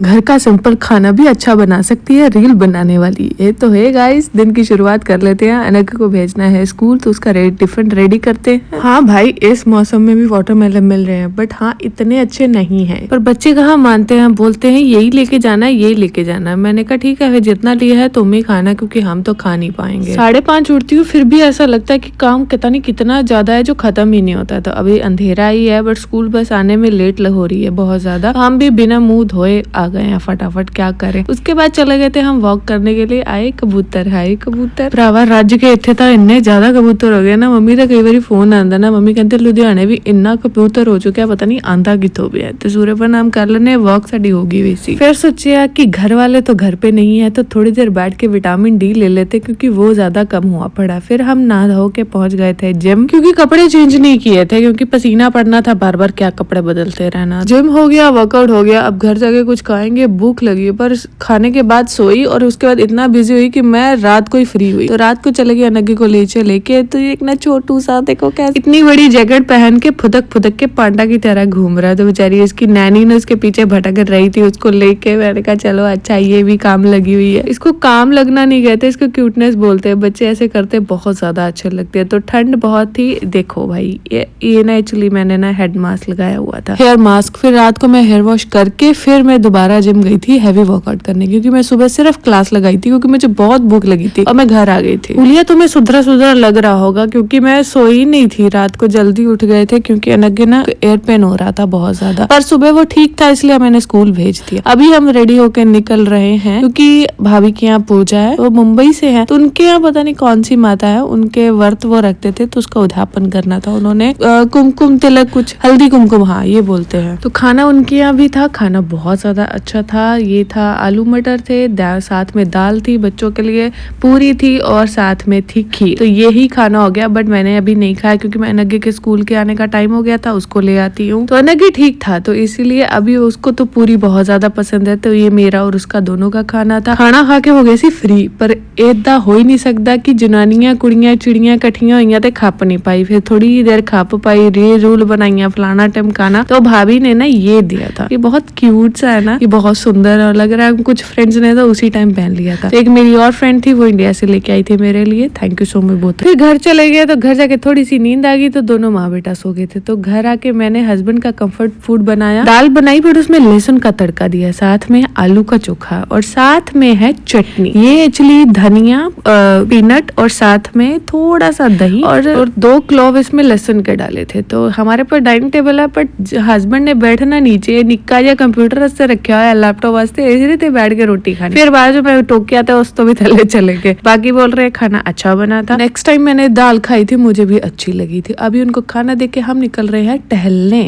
घर का सिंपल खाना भी अच्छा बना सकती है रील बनाने वाली। ये तो है गाइस, दिन की शुरुआत कर लेते हैं। अनघा को भेजना है स्कूल तो उसका टिफिन रेडी करते हैं। हाँ भाई, इस मौसम में भी वाटरमेलन मिल रहे हैं, बट हाँ इतने अच्छे नहीं हैं। पर बच्चे कहाँ मानते हैं, बोलते हैं यही लेके जाना है, यही लेके जाना है। मैंने कहा ठीक है, जितना लिया है तुम ही खाना, क्योंकि हम तो खा नहीं पाएंगे। 5:30 उठती हूँ, फिर भी ऐसा लगता है कि काम पता नहीं कितना ज्यादा है जो खत्म ही नहीं होता है। तो अभी अंधेरा ही है, बट स्कूल बस आने में लेट हो रही है बहुत ज्यादा। हम भी बिना मुंह धोए गए हैं फटाफट, क्या करें। उसके बाद चले गए थे हम वॉक करने के लिए। आए कबूतर, हाय कबूतर भरावा राज्य के इतने था, इन्ने ज्यादा कबूतर हो गए ना। मम्मी का कई बार फोन आंदा ना, मम्मी कहते लुधियाने भी इन्ना कबूतर हो चुका है, पता नहीं आंदा कितों भी है। तो सूर्य प्रणाम कर लेने, वॉक साड़ी होगी वैसी। फिर सोचिया कि घर वाले तो घर पे नहीं है, तो थोड़ी देर बैठ के विटामिन डी ले लेते, क्योंकि वो ज्यादा कम हुआ पड़ा। फिर हम नहा धो के पहुंच गए थे जिम, क्योंकि कपड़े चेंज नहीं किए थे, क्योंकि पसीना पड़ना था, बार बार क्या कपड़े बदलते रहना। जिम हो गया, वर्कआउट हो गया। अब घर जाके कुछ खाएंगे, भूख लगी। पर खाने के बाद सोई, और उसके बाद इतना बिजी हुई कि मैं रात को ही फ्री हुई। तो रात को चले गई अनघी को लेके। तो एक ना छोटू सा देखो क्या इतनी बड़ी जैकेट पहन के फुदक के पांडा की तरह घूम रहा है। तो बेचारी इसकी नैनी ने उसके पीछे भटक रही थी, उसको लेके। मैंने कहा चलो अच्छा, ये भी काम लगी हुई है। इसको काम लगना नहीं कहते, इसको क्यूटनेस बोलते हैं। बच्चे ऐसे करते बहुत ज्यादा अच्छे लगते हैं। तो ठंड बहुत थी, देखो भाई ये ना एक्चुअली मैंने ना हेड मास्क लगाया हुआ था, हेयर मास्क। फिर रात को मैं हेयर वॉश करके फिर मैं दोबारा जिम गई थी हैवी वर्कआउट करने, क्योंकि मैं सुबह सिर्फ क्लास लगाई थी, क्योंकि मुझे बहुत भूख लगी थी और मैं घर आ गई थी। उलिया तुम्हें सुधरा लग रहा होगा, क्योंकि मैं सोई नहीं थी रात को, जल्दी उठ गए थे, क्योंकि अनघे ना एयर पेन हो रहा था बहुत ज्यादा। पर सुबह वो ठीक था, इसलिए मैंने स्कूल भेज दिया। अभी हम रेडी होकर निकल रहे हैं, क्योंकि भाभी के यहाँ पूजा है, वो मुंबई से है। तो उनके यहाँ पता नहीं कौन सी माता है, उनके व्रत वो रखते थे, तो उसका उद्यापन करना था। उन्होंने कुमकुम तिलक, कुछ हल्दी कुमकुम, हाँ ये बोलते हैं। तो खाना उनके यहाँ भी था, खाना बहुत ज्यादा अच्छा था। ये था आलू मटर थे, साथ में दाल थी, बच्चों के लिए पूरी थी, और साथ में थी खीर। तो यही खाना हो गया, बट मैंने अभी नहीं खाया, क्योंकि मैं अनघे के स्कूल के आने का टाइम हो गया था, उसको ले आती हूँ। तो अनघे ठीक था, तो इसीलिए अभी उसको तो पूरी बहुत ज्यादा पसंद है। तो ये मेरा और उसका दोनों का खाना था। खाना खा के हो गए सी फ्री। पर ऐदा हो ही नहीं सकता कि जनानियां कुड़ियां चिड़ियां कठिया हुई ते खप नहीं पाई। फिर थोड़ी देर खप पाई, रे रूल बनाइया, फलाना टिमकाना। तो भाभी ने ना ये दिया था, ये बहुत क्यूट सा है ना, ये बहुत सुंदर और लग रहा है। कुछ फ्रेंड्स ने तो उसी टाइम पहन लिया था। तो एक मेरी और फ्रेंड थी, वो इंडिया से लेके आई थी मेरे लिए, थैंक यू सो मच बहुत। फिर घर चले गए, तो घर जाके थोड़ी सी नींद आ गई, तो दोनों माँ बेटा सो गए थे। तो घर आके मैंने हस्बैंड का कंफर्ट फूड बनाया, दाल बनाई, फिर उसमें लहसुन का तड़का दिया, साथ में आलू का चोखा, और साथ में है चटनी। ये एक्चुअली धनिया, पीनट, और साथ में थोड़ा सा दही, और 2 क्लोव इसमें लहसुन के डाले थे। तो हमारे पास डाइनिंग टेबल है, बट हस्बैंड ने बैठना नीचे, निक्का या कंप्यूटर से रखा हुआ है, लैपटॉप वास्ते, इसी बैठ के रोटी खानी। फिर बाद में टोकिया था, उस तो भी थले चले गए। बाकी बोल रहे खाना अच्छा बना था। नेक्स्ट टाइम मैंने दाल खाई थी, मुझे भी अच्छी लगी थी। अभी उनको खाना देके हम निकल रहे हैं टहलने।